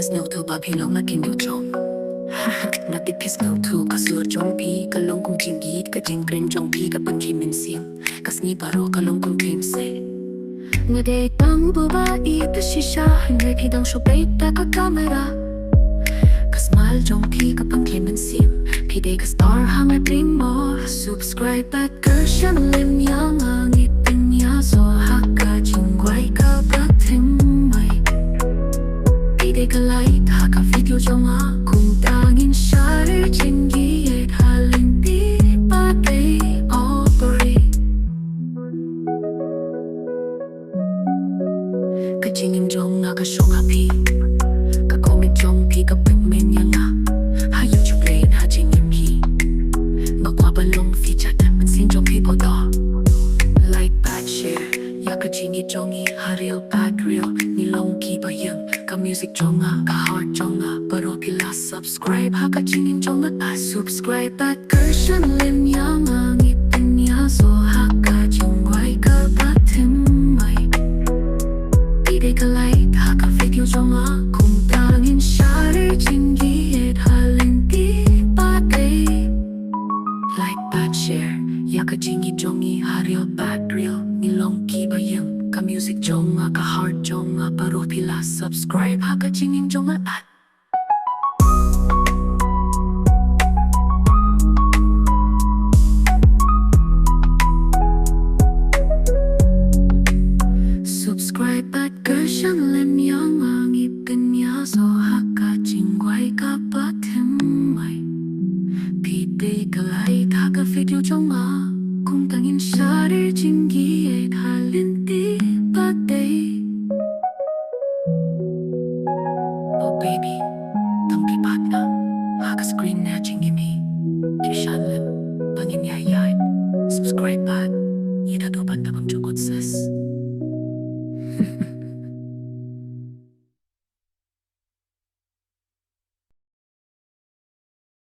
sngewthuh papilong na kinyo natipis ngewthuh kasur jong pi kalong kung jingieid ka jingkren jong pi ka pynkhih mynsiem kasni baroh kalong kung kimse ngade tang babae ka shisha Hynrei pidang sho peit ka kamera kasmal jong pi ka pynkhih mynsiem pide ka star hangay primo subscribe at kersian lim yang ang pynïasoh haka jingwai ka thymmai pide ka light haka video jong Kumta ngin shari jingieid lynti ka jingim jong ka shong pi ka komik jong pi ka pynkmen ha YouTube rain ha jingim hi kwah balong feature mynsiem jong pi podo like pat share ka jingieid jong llVrial real nilong kiba ieng ka music jong ka heart jong baroh pila subscribe ha ka jingim jong subscribe at kersian lim yang ang pynïasoh ha ka jingwai ka thymmai pide ka light ha ka video jong Kumta ngin shari jingieid lynti like pat share ka jingieid jong llVrial real nilong kiba ieng ka music jong ka heart jong baroh pila subscribe ha ka jingim jong at subscribe at kersian lim yang ang pynïasoh ha ka jingwai ka thymmai pide ka light ha ka video jong Kumta ngin shari jingieid lynti oh baby tang pipat na haka screen na jingimi kishan lim pangin ieit subscribe at ida doban tabang jukot sis